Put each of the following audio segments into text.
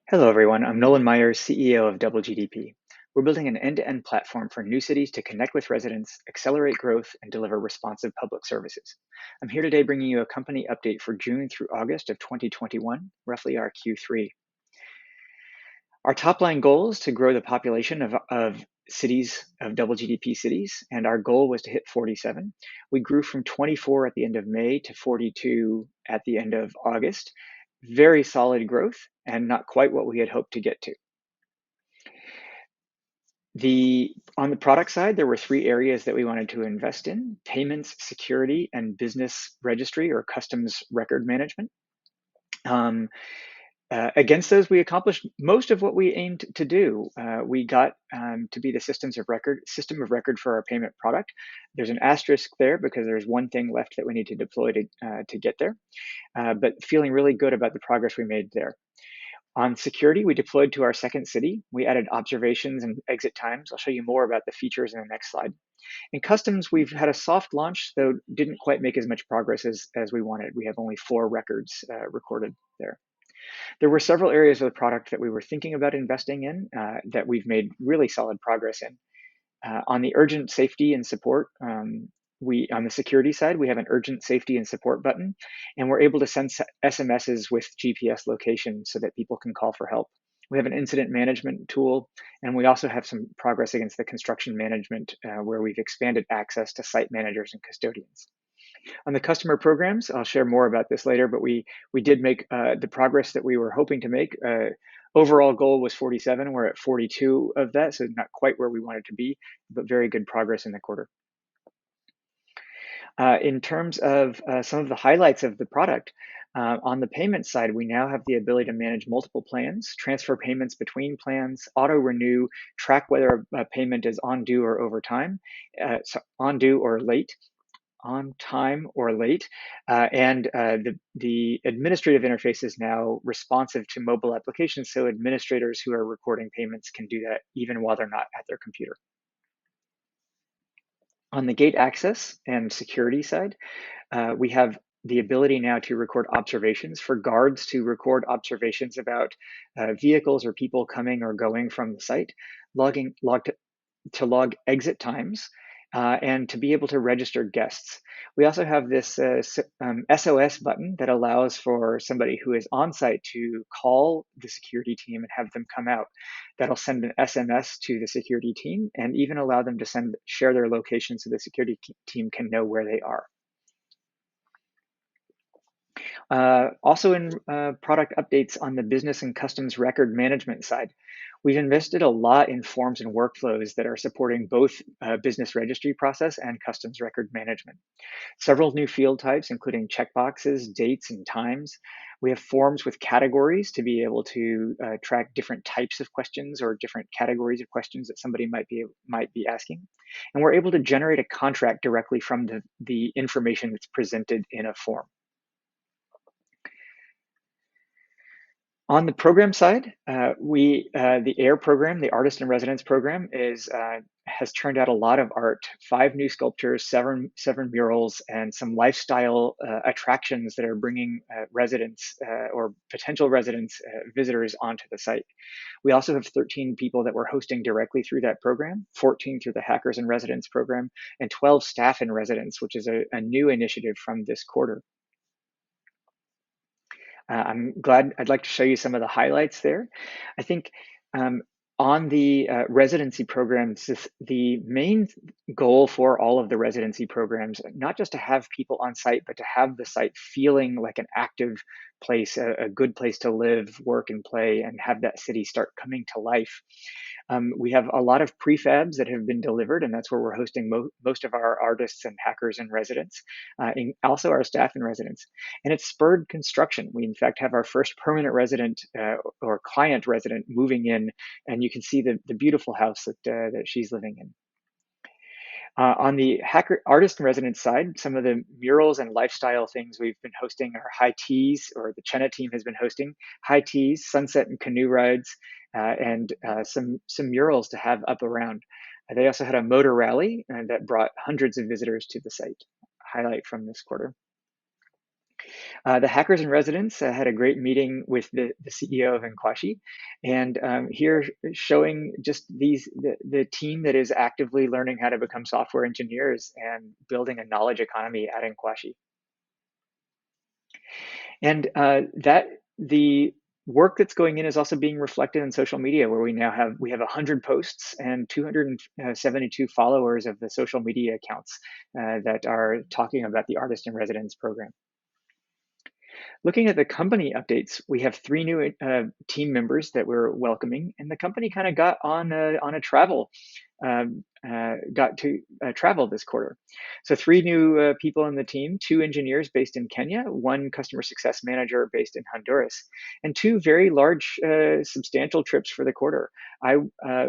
Hello, everyone. I'm Nolan Myers, CEO of Double GDP. We're building an end-to-end platform for new cities to connect with residents, accelerate growth, and deliver responsive public services. I'm here today bringing you a company update for June through August of 2021, roughly our Q3. Our top line goal is to grow the population of cities, of double GDP cities, and our goal was to hit 47. We grew from 24 at the end of May to 42 at the end of August. Very solid growth and not quite what we had hoped to get to. On the product side, there were three areas that we wanted to invest in: payments, security, and business registry or customs record management. Against those, we accomplished most of what we aimed to do. We got to be the system of record for our payment product. There's an asterisk there because there's one thing left that we need to deploy to get there, but feeling really good about the progress we made there. On security, we deployed to our second city. We added observations and exit times. I'll show you more about the features in the next slide. In customs, we've had a soft launch, though didn't quite make as much progress as we wanted. We have only 4 records recorded there. There were several areas of the product that we were thinking about investing in that we've made really solid progress in. On the urgent safety and support, on the security side, we have an urgent safety and support button, and we're able to send SMSs with GPS location so that people can call for help. We have an incident management tool, and we also have some progress against the construction management where we've expanded access to site managers and custodians. On the customer programs, I'll share more about this later, but we did make the progress that we were hoping to make. Overall goal was 47. We're at 42 of that, so not quite where we wanted to be, but very good progress in the quarter. In terms of some of the highlights of the product, on the payment side, we now have the ability to manage multiple plans, transfer payments between plans, auto-renew, track whether a payment is on due or over time, on due or late, on time or late, and the administrative interface is now responsive to mobile applications, so administrators who are recording payments can do that even while they're not at their computer. On the gate access and security side, we have the ability now to record observations for guards to record observations about vehicles or people coming or going from the site, to log exit times, and to be able to register guests. We also have this SOS button that allows for somebody who is on site to call the security team and have them come out. That'll send an SMS to the security team and even allow them to share their location so the security team can know where they are. Also in product updates on the business and customs record management side, we've invested a lot in forms and workflows that are supporting both business registry process and customs record management. Several new field types, including checkboxes, dates, and times. We have forms with categories to be able to track different types of questions or different categories of questions that somebody might be asking. And we're able to generate a contract directly from the information that's presented in a form. On the program side, the AIR program, the Artist in Residence program, has turned out a lot of art: 5 new sculptures, 7 murals, and some lifestyle attractions that are bringing residents or potential residents, visitors onto the site. We also have 13 people that we're hosting directly through that program, 14 through the Hackers in Residence program, and 12 staff in residence, which is a new initiative from this quarter. I'd like to show you some of the highlights there. I think on the residency programs, the main goal for all of the residency programs, not just to have people on site, but to have the site feeling like an active place, a good place to live, work, and play, and have that city start coming to life. We have a lot of prefabs that have been delivered, and that's where we're hosting most of our artists and hackers in residence, and also our staff in residence. And it's spurred construction. We, in fact, have our first permanent resident or client resident moving in, and you can see the beautiful house that she's living in. On the artist in residence side, some of the murals and lifestyle things we've been hosting are high teas, or the Chenna team has been hosting high teas, sunset and canoe rides, and some murals to have up around. They also had a motor rally that brought hundreds of visitors to the site, highlight from this quarter. The Hackers in Residence had a great meeting with the CEO of Nkwashi, and here showing just the team that is actively learning how to become software engineers and building a knowledge economy at Nkwashi. And that the work that's going in is also being reflected in social media, where we have 100 posts and 272 followers of the social media accounts that are talking about the Artist in Residence program. Looking at the company updates, we have 3 new team members that we're welcoming, and the company kind of got on a travel, got to travel this quarter. So 3 new people on the team: 2 engineers based in Kenya, 1 customer success manager based in Honduras, and 2 very large, substantial trips for the quarter. I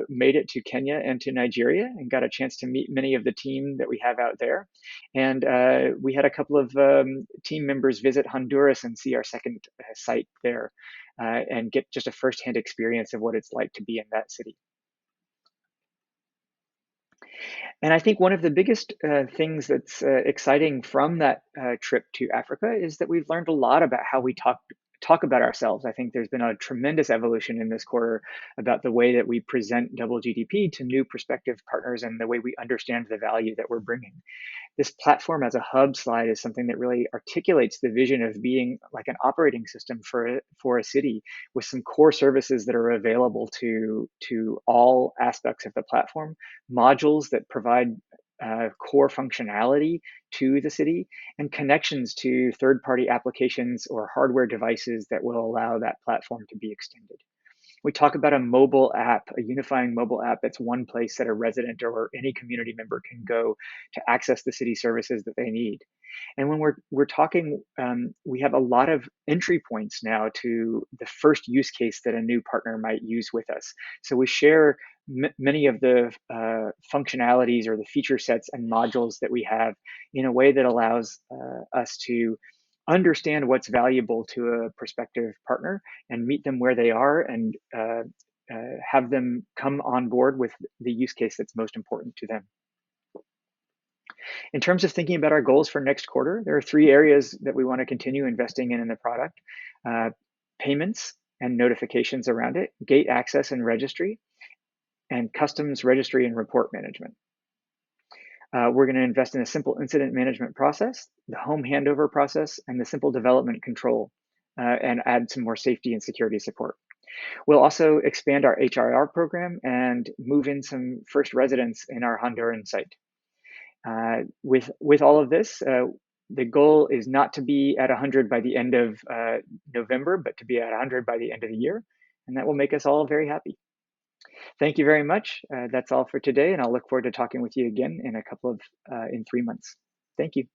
made it to Kenya and to Nigeria and got a chance to meet many of the team that we have out there. And we had a couple of team members visit Honduras and see our second site there and get just a firsthand experience of what it's like to be in that city. And I think one of the biggest things that's exciting from that trip to Africa is that we've learned a lot about how we talk about ourselves. I think there's been a tremendous evolution in this quarter about the way that we present Double GDP to new prospective partners and the way we understand the value that we're bringing. This platform as a hub slide is something that really articulates the vision of being like an operating system for a city with some core services that are available to all aspects of the platform, modules that provide core functionality to the city, and connections to third-party applications or hardware devices that will allow that platform to be extended. We talk about a mobile app, a unifying mobile app that's one place that a resident or any community member can go to access the city services that they need. And when we're talking, we have a lot of entry points now to the first use case that a new partner might use with us. So we share many of the functionalities or the feature sets and modules that we have in a way that allows us to understand what's valuable to a prospective partner and meet them where they are and have them come on board with the use case that's most important to them. In terms of thinking about our goals for next quarter, there are 3 areas that we want to continue investing in the product: uh, payments and notifications around it, gate access and registry, and customs registry and report management. We're going to invest in a simple incident management process, the home handover process, and the simple development control, and add some more safety and security support. We'll also expand our HRR program and move in some first residents in our Honduran site. With all of this, the goal is not to be at 100 by the end of November, but to be at 100 by the end of the year, and that will make us all very happy. Thank you very much. That's all for today, and I'll look forward to talking with you again in a couple of in 3 months. Thank you.